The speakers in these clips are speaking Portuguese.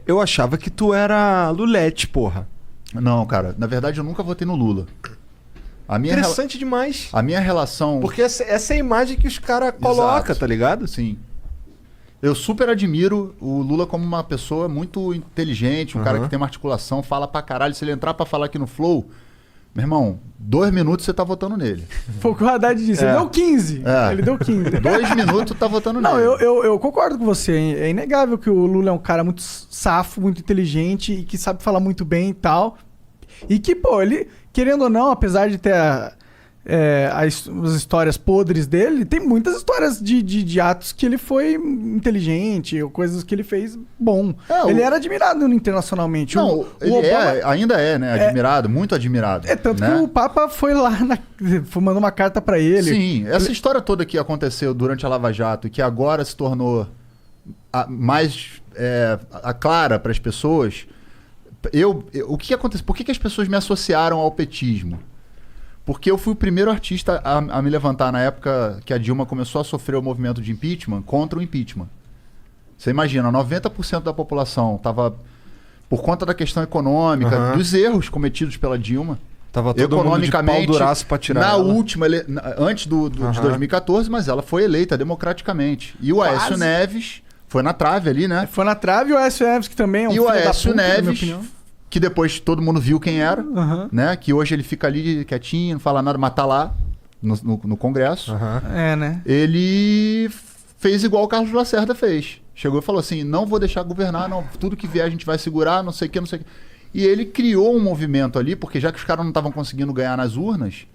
Eu achava que tu era Lulete, porra. Não, cara. Na verdade, eu nunca votei no Lula. Interessante demais. A minha relação... Porque essa é a imagem que os caras colocam, tá ligado? Sim. Eu super admiro o Lula como uma pessoa muito inteligente, um cara que tem uma articulação, fala pra caralho. Se ele entrar pra falar aqui no Flow, meu irmão, 2 minutos você tá votando nele. Foi o que o Haddad disse. Ele deu 15. Ele deu 15. 2 minutos tá votando Não, nele. eu concordo com você. É inegável que o Lula é um cara muito safo, muito inteligente e que sabe falar muito bem e tal. E que, pô, ele, querendo ou não, apesar de ter as histórias podres dele, tem muitas histórias de atos que ele foi inteligente, ou coisas que ele fez bom. Ele era admirado internacionalmente. Não, ele Obama... ainda é, né? Admirado, muito admirado. Tanto né? que o Papa foi lá, mandou uma carta pra ele. Sim, essa história toda que aconteceu durante a Lava Jato e que agora se tornou mais clara para as pessoas... o que aconteceu? Por que as pessoas me associaram ao petismo? Porque eu fui o primeiro artista a me levantar na época que a Dilma começou a sofrer o movimento de impeachment contra o impeachment. Você imagina, 90% da população estava, por conta da questão econômica, dos erros cometidos pela Dilma, tava todo economicamente, mundo de pau duraço pra tirar na ela. última, antes de 2014, mas ela foi eleita democraticamente. E o Aécio Neves... Foi na trave ali, né? Foi na trave, o Aécio Neves, que também é um filho da puta, na minha opinião. Que depois todo mundo viu quem era, né? Que hoje ele fica ali quietinho, não fala nada, mas tá lá no Congresso. Né? Ele fez igual o Carlos Lacerda fez. Chegou e falou assim, não vou deixar governar, não. Tudo que vier a gente vai segurar, não sei o que, não sei o que. E ele criou um movimento ali, porque já que os caras não estavam conseguindo ganhar nas urnas,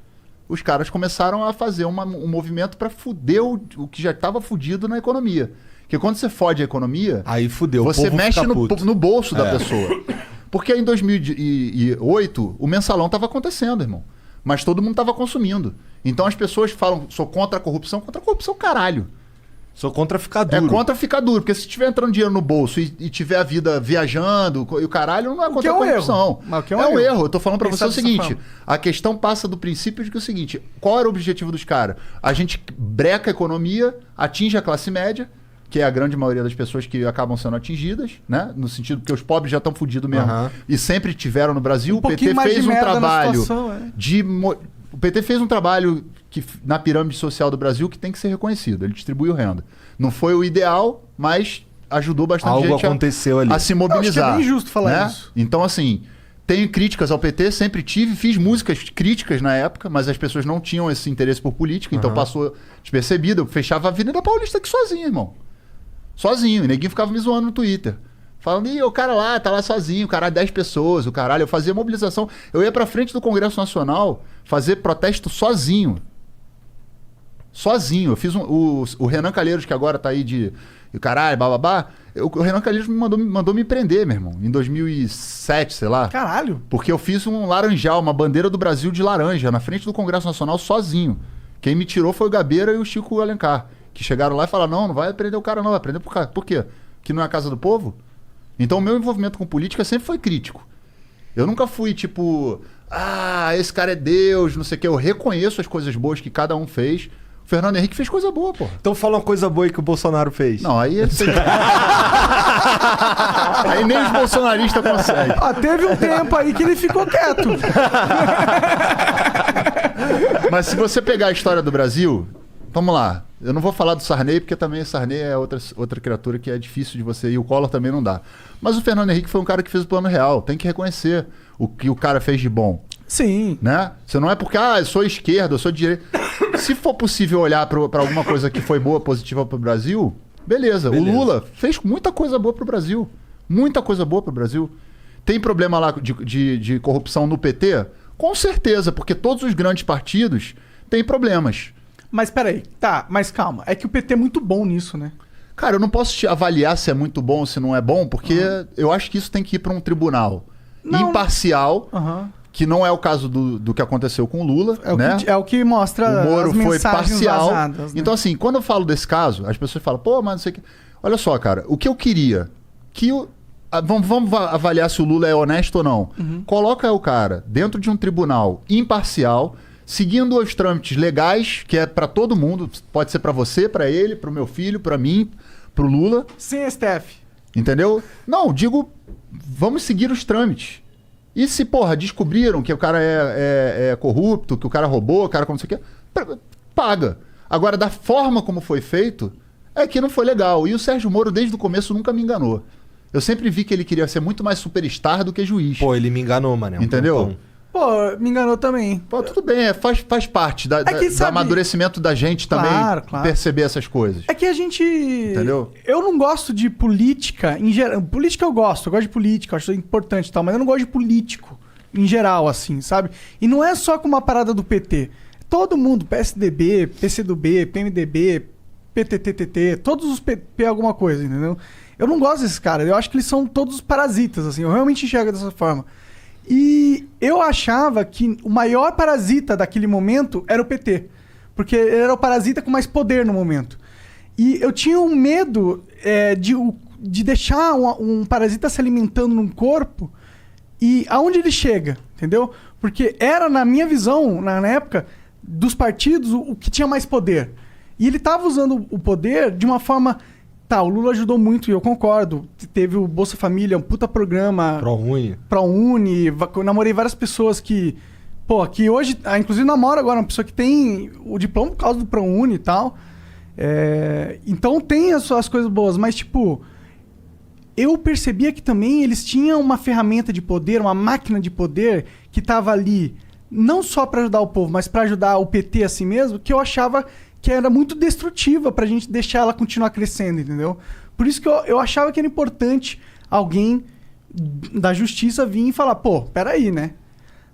os caras começaram a fazer um movimento para fuder o que já estava fudido na economia. Porque quando você fode a economia, aí fudeu, você mexe no bolso da pessoa. Porque em 2008, o mensalão estava acontecendo, irmão. Mas todo mundo estava consumindo. Então as pessoas falam, sou contra a corrupção. Contra a corrupção, caralho. Sou contra ficar duro. É contra ficar duro. Porque se tiver entrando dinheiro no bolso e tiver a vida viajando e o caralho, não é contra a corrupção. É um erro. Eu tô falando pra você o seguinte. A questão passa do princípio de que é o seguinte. Qual era o objetivo dos caras? A gente breca a economia, atinge a classe média, que é a grande maioria das pessoas que acabam sendo atingidas, né? No sentido que os pobres já estão fodidos mesmo. E sempre tiveram no Brasil. O PT fez um trabalho o PT fez um trabalho na pirâmide social do Brasil que tem que ser reconhecido. Ele distribuiu renda. Não foi o ideal, mas ajudou bastante gente aconteceu ali. A se mobilizar. Acho que é bem justo falar isso. Então, assim, tenho críticas ao PT, sempre tive. Fiz músicas críticas na época, mas as pessoas não tinham esse interesse por política, então passou despercebido. Eu fechava a Avenida Paulista aqui sozinho, irmão. Sozinho. E ninguém ficava me zoando no Twitter. Falando, o cara lá, tá lá sozinho, o cara, 10 pessoas, o caralho. Eu fazia mobilização. Eu ia pra frente do Congresso Nacional fazer protesto sozinho. Sozinho. Eu fiz o Renan Calheiros, que agora tá aí de caralho, bababá. O Renan Calheiros mandou me prender, meu irmão. Em 2007, sei lá. Caralho. Porque eu fiz um laranjal, uma bandeira do Brasil de laranja, na frente do Congresso Nacional, sozinho. Quem me tirou foi o Gabeira e o Chico Alencar. Que chegaram lá e falaram, não vai prender o cara não, vai prender por quê? Que não é a casa do povo? Então o meu envolvimento com política sempre foi crítico. Eu nunca fui tipo, esse cara é Deus, não sei o quê. Eu reconheço as coisas boas que cada um fez. O Fernando Henrique fez coisa boa, porra. Então fala uma coisa boa aí que o Bolsonaro fez. Não, aí ele... Aí nem os bolsonaristas conseguem. Teve um tempo aí que ele ficou quieto. Mas se você pegar a história do Brasil... Vamos lá. Eu não vou falar do Sarney, porque também o Sarney é outra criatura que é difícil de você... E o Collor também não dá. Mas o Fernando Henrique foi um cara que fez o plano real. Tem que reconhecer o que o cara fez de bom. Sim. Né? Você não é porque, eu sou esquerda, eu sou direita. Se for possível olhar para alguma coisa que foi boa, positiva pro Brasil, beleza. O Lula fez muita coisa boa pro Brasil. Muita coisa boa pro Brasil. Tem problema lá de corrupção no PT? Com certeza, porque todos os grandes partidos têm problemas. Mas peraí, mas calma. É que o PT é muito bom nisso, né? Cara, eu não posso te avaliar se é muito bom ou se não é bom, porque eu acho que isso tem que ir para um tribunal imparcial, que não é o caso do que aconteceu com o Lula, né? É o que mostra o Moro as foi parcial. Vazadas, né? Então, assim, quando eu falo desse caso, as pessoas falam, pô, mas não sei o que... Olha só, cara, o que eu queria, vamos avaliar se o Lula é honesto ou não. Coloca o cara dentro de um tribunal imparcial, seguindo os trâmites legais, que é para todo mundo, pode ser para você, para ele, para o meu filho, para mim, para o Lula. Sem STF. Entendeu? Não, digo, vamos seguir os trâmites. E se, porra, descobriram que o cara é corrupto, que o cara roubou, o cara como não sei o quê, paga. Agora, da forma como foi feito, é que não foi legal. E o Sérgio Moro, desde o começo, nunca me enganou. Eu sempre vi que ele queria ser muito mais superstar do que juiz. Pô, ele me enganou, mano. Entendeu? Pô, me enganou também. Pô, tudo bem, faz parte do amadurecimento da gente também perceber essas coisas. É que a gente... Entendeu? Eu não gosto de política em geral. Política eu gosto de política, eu acho importante e tal, mas eu não gosto de político em geral, assim, sabe? E não é só com uma parada do PT. Todo mundo, PSDB, PCdoB, PMDB, PTTTT, todos os PP alguma coisa, entendeu? Eu não gosto desses caras, eu acho que eles são todos parasitas, assim, eu realmente enxergo dessa forma. E eu achava que o maior parasita daquele momento era o PT. Porque ele era o parasita com mais poder no momento. E eu tinha um medo de deixar um parasita se alimentando num corpo e aonde ele chega, entendeu? Porque era, na minha visão, na época, dos partidos, o que tinha mais poder. E ele estava usando o poder de uma forma... Tá, o Lula ajudou muito, e eu concordo. Teve o Bolsa Família, um puta programa... ProUni. Eu namorei várias pessoas que... Pô, que hoje... inclusive namoro agora uma pessoa que tem o diploma por causa do ProUni e tal. Então tem as suas coisas boas, mas tipo... Eu percebia que também eles tinham uma ferramenta de poder, uma máquina de poder que tava ali... Não só para ajudar o povo, mas para ajudar o PT assim mesmo, que eu achava... que era muito destrutiva pra gente deixar ela continuar crescendo, entendeu? Por isso que eu achava que era importante alguém da justiça vir e falar, pô, peraí, né?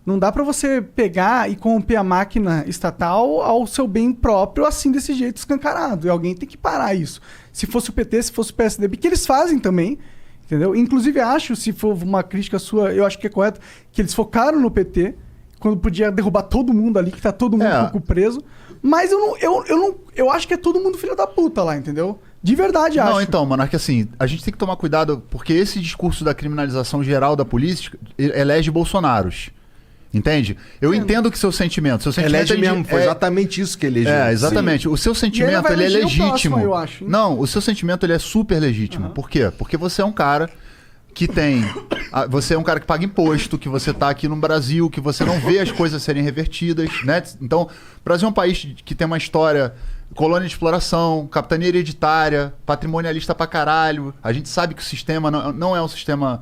Não dá pra você pegar e corromper a máquina estatal ao seu bem próprio, assim, desse jeito escancarado. E alguém tem que parar isso. Se fosse o PT, se fosse o PSDB, que eles fazem também, entendeu? Inclusive, acho, se for uma crítica sua, eu acho que é correto, que eles focaram no PT, quando podia derrubar todo mundo ali, que tá todo mundo com o cu preso. Mas eu acho que é todo mundo filho da puta lá, entendeu? De verdade, acho. Não, então, mano, é que assim, a gente tem que tomar cuidado, porque esse discurso da criminalização geral da polícia elege Bolsonaros. Entende? Eu entendo que seu sentimento elege mesmo, foi exatamente isso que elegeu. Exatamente. Sim. O seu sentimento, ele é legítimo. Próximo, eu acho, não, o seu sentimento, ele é super legítimo. Por quê? Porque você é um cara... que tem... Você é um cara que paga imposto, que você tá aqui no Brasil, que você não vê as coisas serem revertidas, né? Então, o Brasil é um país que tem uma história... Colônia de exploração, capitania hereditária, patrimonialista pra caralho. A gente sabe que o sistema não é um sistema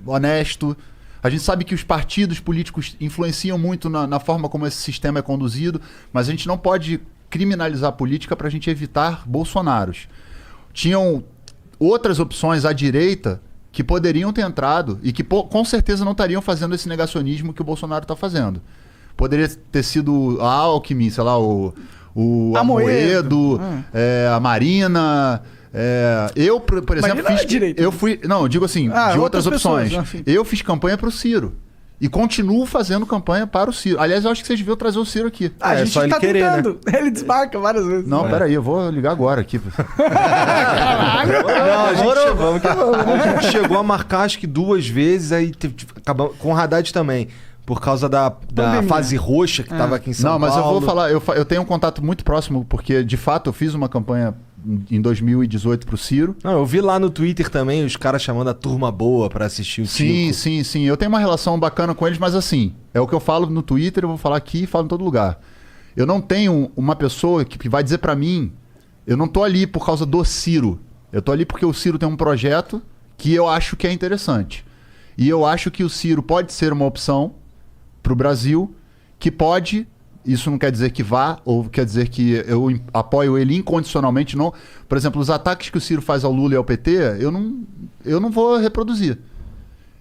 honesto. A gente sabe que os partidos políticos influenciam muito na forma como esse sistema é conduzido, mas a gente não pode criminalizar a política pra gente evitar Bolsonaros. Tinham... outras opções à direita que poderiam ter entrado e que com certeza não estariam fazendo esse negacionismo que o Bolsonaro está fazendo. Poderia ter sido a Alckmin, sei lá, o Amoedo, a Marina. Eu, por exemplo, eu fui... Não, eu digo assim, de outras opções. Pessoas, eu fiz campanha para o Ciro. E continuo fazendo campanha para o Ciro. Aliás, eu acho que vocês deviam trazer o Ciro aqui. A gente só ele querer, tentando. Né? Ele desmarca várias vezes. Não, peraí, eu vou ligar agora aqui. Caralho! A gente chegou a marcar acho que 2 vezes, aí acabamos com o Haddad também. Por causa da fase roxa que tava aqui em São Paulo. Não, mas eu vou falar, eu tenho um contato muito próximo, porque de fato eu fiz uma campanha em 2018 pro Ciro. Não, eu vi lá no Twitter também os caras chamando a turma boa pra assistir o Tico. Sim. Eu tenho uma relação bacana com eles, mas assim, é o que eu falo no Twitter, eu vou falar aqui e falo em todo lugar. Eu não tenho uma pessoa que vai dizer pra mim, eu não tô ali por causa do Ciro. Eu tô ali porque o Ciro tem um projeto que eu acho que é interessante. E eu acho que o Ciro pode ser uma opção pro Brasil, que pode... Isso não quer dizer que vá, ou quer dizer que eu apoio ele incondicionalmente. Não. Por exemplo, os ataques que o Ciro faz ao Lula e ao PT, eu não vou reproduzir.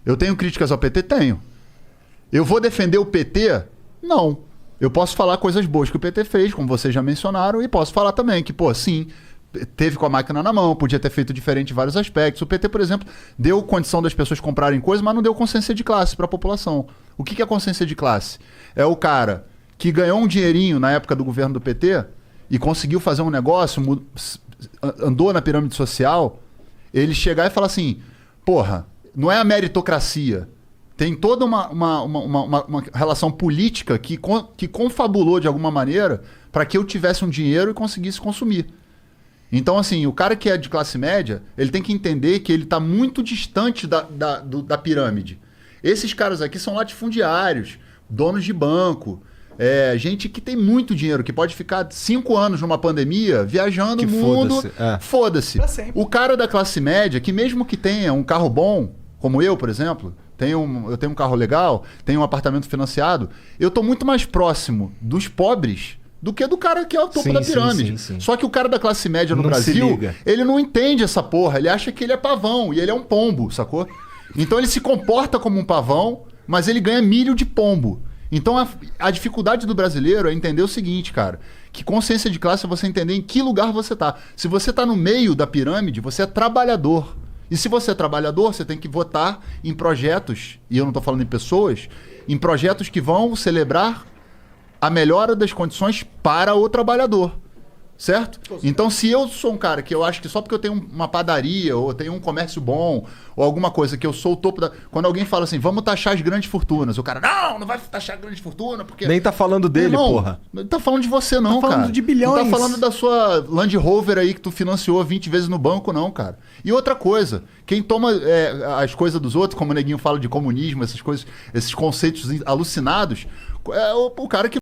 Eu tenho críticas ao PT? Tenho. Eu vou defender o PT? Não. Eu posso falar coisas boas que o PT fez, como vocês já mencionaram, e posso falar também que, pô, sim, teve com a máquina na mão, podia ter feito diferente em vários aspectos. O PT, por exemplo, deu condição das pessoas comprarem coisas, mas não deu consciência de classe para a população. O que é consciência de classe? É o cara que ganhou um dinheirinho na época do governo do PT e conseguiu fazer um negócio, andou na pirâmide social, ele chegar e falar assim, porra, não é a meritocracia, tem toda uma relação política que confabulou de alguma maneira para que eu tivesse um dinheiro e conseguisse consumir. Então, assim, o cara que é de classe média, ele tem que entender que ele está muito distante da pirâmide. Esses caras aqui são latifundiários, donos de banco, gente que tem muito dinheiro, que pode ficar 5 anos numa pandemia viajando o mundo. Foda-se. O cara da classe média, que mesmo que tenha um carro bom, como eu, por exemplo, eu tenho um carro legal, tenho um apartamento financiado, eu tô muito mais próximo dos pobres do que do cara que é o topo da pirâmide. Sim. Só que o cara da classe média no Brasil, ele não entende essa porra. Ele acha que ele é pavão e ele é um pombo, sacou? Então ele se comporta como um pavão, mas ele ganha milho de pombo. Então a dificuldade do brasileiro é entender o seguinte, cara, que consciência de classe é você entender em que lugar você tá. Se você tá no meio da pirâmide, você é trabalhador. E se você é trabalhador, você tem que votar em projetos, e eu não tô falando em pessoas, em projetos que vão celebrar a melhora das condições para o trabalhador, certo? Então, se eu sou um cara que eu acho que só porque eu tenho uma padaria, ou tenho um comércio bom, ou alguma coisa que eu sou o topo da... Quando alguém fala assim, vamos taxar as grandes fortunas, o cara, não vai taxar a grande fortuna, porque... Nem tá falando dele, porra. Não tá falando de você não, cara. Tá falando de bilhões. Não tá falando da sua Land Rover aí que tu financiou 20 vezes no banco, não, cara. E outra coisa, quem toma as coisas dos outros, como o Neguinho fala de comunismo, essas coisas, esses conceitos alucinados, é o cara que